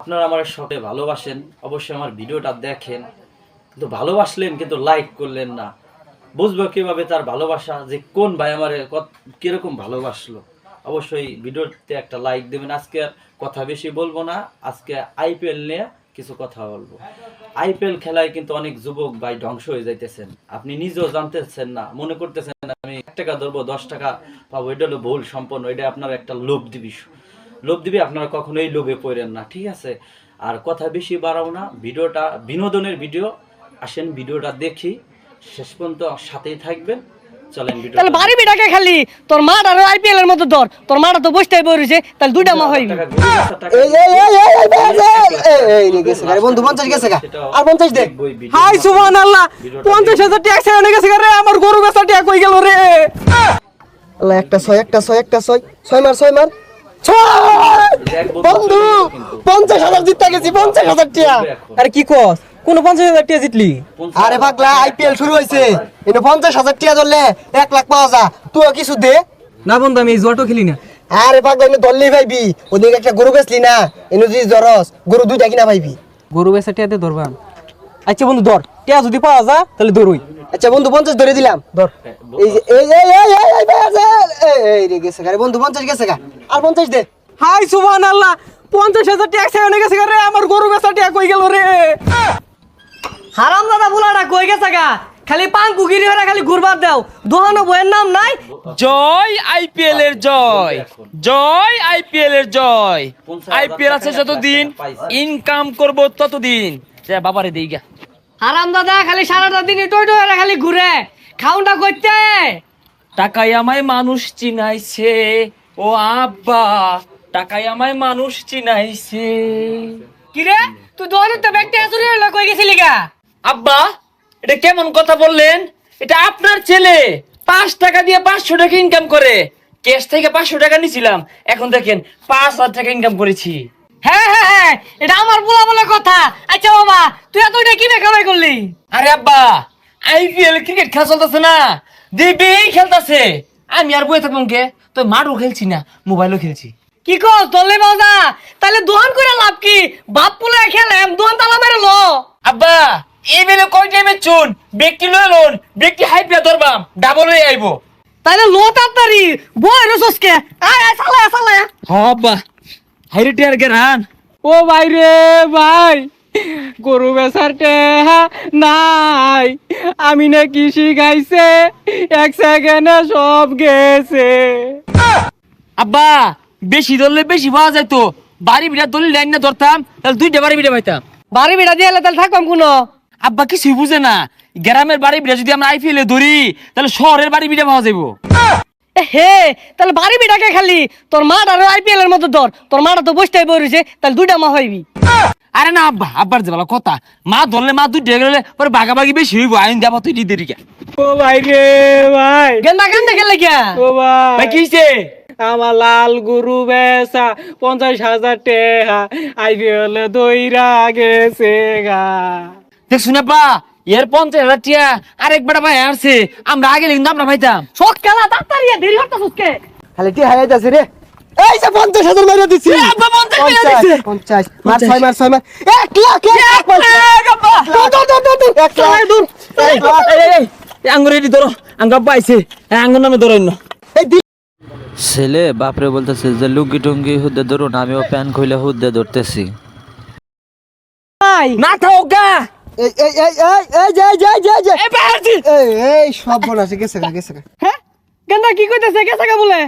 আপনারা আমার সবাই ভালোবাসেন, অবশ্যই আমার ভিডিওটা দেখেন, কিন্তু ভালোবাসলেন কিন্তু লাইক করলেন না। বুঝবো কিভাবে তার ভালোবাসা, যে কোন ভাই আমার কিরকম ভালোবাসলো। অবশ্যই ভিডিওতে একটা লাইক দেবেন। আজকে আর কথা বেশি বলবো না, আজকে আইপিএল নিয়ে কিছু কথা বলবো। আইপিএল খেলায় কিন্তু অনেক যুবক ভাই ধ্বংস হয়ে যাইতেছেন, আপনি নিজেও জানতেছেন না, মনে করতেছেন আমি 1 টাকা ধরবো 10 টাকা পাবো, এটা হলো ভুল সম্পন্ন। এটা আপনার একটা লোভ দিবি, আপনারা কখনোই লোভে পড়েন না, ঠিক আছে? আর কথা বেশি বাড়াও না, ভিডিওটা বিনোদনের ভিডিও, আসেন ভিডিওটা দেখি, শেষ পর্যন্ত সাথেই থাকবেন। চলেন ভিডিও। তাহলে বাড়ি বিটাকে খালি তোর মাটা আর আইপিএল এর মতো ধর, তোর মাটা তো বসতেই বইছে, তাহলে দুইটা মা হইবি। এই রে গেছে রে বন্ধু 50 গেছে গা, আর 50 দে। হাই সুবহানাল্লাহ, 50,000 টাকা ছেড়ে গেছে রে, আমার গরু বেচা টাকা কই গেল রে? আল্লাহ, একটা 6 মার বন্ধু 50,000 জিততে গেছি, 50,000 টাকা। আরে কি কস, কোন 50,000 টাকা জিতলি? আরে পাগলা, আইপিএল শুরু হইছে, এনে 50,000 টাকা ধরলে 1 লাখ পাওয়া যা, তুই কিছু দে না বন্ধু, আমি এই জুয়াটো খেলি না। আরে পাগলা, এনে ধরলেই পাইবি। ওদিকে একটা গরু বেচলি না, এনে যদি জরস গরু দুইটা কিনা পাইবি। গরু বেচা টাকা দিয়ে ধরবাম। আচ্ছা বন্ধু ধর, টাকা যদি পাওয়া যা তাহলে ধরুই। আচ্ছা বন্ধু 50 ধরে দিলাম, ধর। এই যে এই রে গেছে গা রে বন্ধু 50 গেছে গা, আর 50 দে। হাই সুবহানাল্লাহ, 50,000 টাকা ছেড়ে গেছে রে, আমার গরু বেচা টাকা কই গেল রে? হারাম দাদা বুলাটা কই গেছে গা, খালি পান কুকিরি হরে খালি ঘুরবার দাও, দোহানো বইয়ের নাম নাই। জয় আইপিএল এর জয়, জয় আইপিএল এর জয়। আইপিএল আছে যতদিন, ইনকাম করব ততদিন। যা বাবারে দেই গা। হারাম দাদা খালি সারাটা দিন টই টই হরে খালি ঘুরে, খাউনটা করতে। টাকায় আমায় মানুষ চিনাইছে, ও আব্বা টাকায় আমায় মানুষ চিনাইছে। কি রে, তুই দোহানোতে ব্যাগটা চুরি হলো কই গেছিলি গা? আব্বা এটা কেমন কথা বললেন? এটা আপনার ছেলে 5 টাকা দিয়ে 500 টাকা ইনকাম করে। ক্যাশ থেকে 500 টাকা নিছিলাম, এখন দেখেন 5,000 টাকা ইনকাম করেছি। হ্যাঁ হ্যাঁ হ্যাঁ, এটা আমার বলা বলে কথা। আচ্ছা বাবা, তুই এতটা কি কামাই করলি? আরে আব্বা, আইপিএল ক্রিকেট খেলা চলতেছে না, দিবি খেলতেছে, আমি আর বই থাকলাম কে? তো মাঠও খেলছি না, মোবাইলও খেলছি। কি কর তোলে বাবা, তাহলে দোহান করে লাভ কি? বাপ পুলে খেলেম, দোহান তালা মেরে লো। আব্বা এই বেলে কয় টাইমে চুন ব্যক্তি লয়ে লোন, ব্যক্তি হাইপিয়া ধরবাম, ডাবল হয়ে আইবো। তাহলে লো তাড়াতাড়ি বই রসকে, আয় আয় চালায়া চালায়া। হ্যাঁ আব্বা, হাইরে টিয়ার গেরান। ও ভাই রে ভাই, গরু বেচার টেহা নাই, আমি না কৃষি গাইছে, 1 সেকেন্ডে সব গেছে। আব্বা বেশি ধরলে বেশি পাওয়া যাইতো, বাড়ি বিড়া ধরলে লাইন না ধরতাম, তাহলে 2টা বাড়ি বিড়া পাইতাম। বাড়ি বিড়া দিয়ে তাহলে থাকবাম কোনো? আব্বা কিছুই বুঝে না, গ্রামের বাড়ি বিড়া যদি আমরা আইপিএল এ ধরি, তাহলে শহরের বাড়ি বিড়া পাওয়া যাইবো। হে, তাহলে বাড়ি বিড়াকে খালি তোর মাটা আর আইপিএল এর মতো ধর, তোর মাটা তো বসতেই বইছে, তাহলে দুইটা মা হইবি। আরে না আব্বা, আব্বার যে ভালো কথা, মা ধরলে মা 2টা গেলে পরে ভাগাভাগি বেশি হইব, আইন যাবো তুই দিদিকে। ও ভাই রে ভাই, গেন্দা কান্দে গেলে কে? ও ভাই কি হইছে? আমার লাল গরু বেচা 50,000 টাকা আইপিএল দইরা গেছে গা। দেখ শুনে পা, এর 50,000 টাকা আরেকবার ভাই আসছে, আমরা আগে কিন্তু আমরা ভাইতাম। শখ খেলা তাড়াতাড়ি দেরি হচ্ছে সুস্কে। খালি টি হাইয়া যাচ্ছে রে। এই যে 50,000 মাইরা দিছি। আব্বা 50 মাইরা দিছে। 50 মার 6 মার 1 লাখ 1 লাখ এই আঙ্গুরে দি ধরো, আঙ্গা পাইছে, আঙ্গুর নামে ধরো না। ছেলে বাপরে বলতেছে যে লুঙ্গি টুঙ্গি হুদ্দে ধরুন, আমিও প্যান খুলে হুদ্দে ধরতেছি। ভাই না থাও গা। এই সব বনাছে গেছে গা। হ্যাঁ, গেন্দা কি কইতেছে গেছে গা বলে?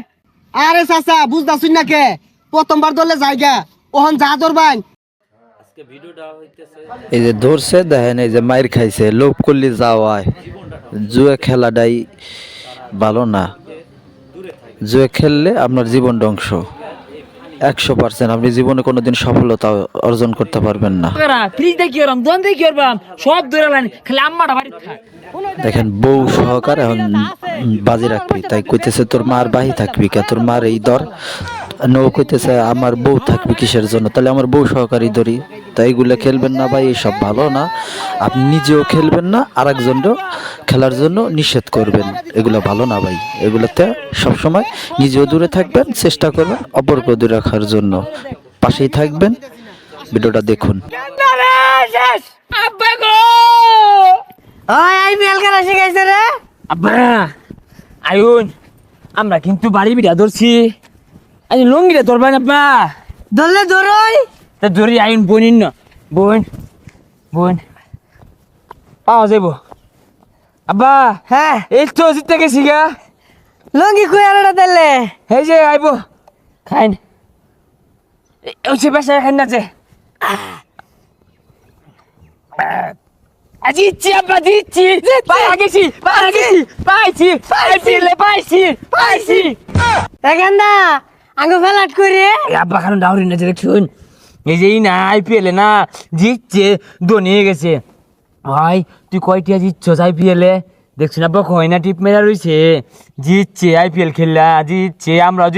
আরে চাচা বুঝতাছুন না কে, প্রথমবার ধরলে জায়গা ওহন যা ধরবান। এই যে ধরছে দেখেন, এই যে মাইর খাইছে, লোভ করলে যাওয়ায়। জুয়ে খেলাটাই ভালো না, জুয়ে খেললে আপনার জীবন ধ্বংস 100%। আপনি জীবনে কোনোদিন সফলতা অর্জন করতে পারবেন না। ফ্রিজ দেখি ওরম, দোন দেখি ওরম, সব ধরে লাইন, খালি আম্মাটা বাড়ি থাক। দেখেন বউ সহকার এখন বাজি রাখবি, তাই কইতেছে তোর মার বাহি থাকবি কে, তোর মার এই দর। নো কইতেছে আমার বউ থাকবে কিসের জন্য, তাহলে আমার বউ সহকারী ধরি। তাই এগুলো খেলবেন না ভাই, এসব ভালো না। আপনি নিজেও খেলবেন না, আর একজনও খেলার জন্য নিষেধ করবেন, এগুলো ভালো না ভাই। এগুলোতে সবসময় নিজেও দূরে থাকবেন, চেষ্টা করবেন অপরকে দূরে রাখার জন্য। পাশেই থাকবেন, ভিডিওটা দেখুন। আব্বা গো ওই আইপিএল খেলা শিখাইছে রে। আব্বা আয়ুন, আমরা কিন্তু বাড়ি বিড়া ধরছি, আজ লঙ্গিটা ধরবেন আব্বা। ধরলে ধরই। তা ধরি আইন বোনিন না, বোন বোন পাওয়া যাইব। আব্বা হ্যাঁ এই তো জিততে গেছি গা, লঙ্গি কই আনাটা দিলে। এই যে আইব খাইন, ওই বেসা খাইন না যে দিচ্ছি আব্বা দিচ্ছি, পাইছি পাইছি পাইছি পাইছি পাইছি পাইছি। এখানটা আঙ্গু ফেলাট করে আব্বা কারণ ডাউরি না যে দেখুন, এই যে না আইপিএলে না জিতছে, ধোনি হয়ে গেছে। ভাই তুই কয়টিয়া জিতছ আইপিএলে? দেখছি না আব্বা কয় না টিপ মেরা রয়েছে, জিতছে আইপিএল খেললা, জিতছে, আমরা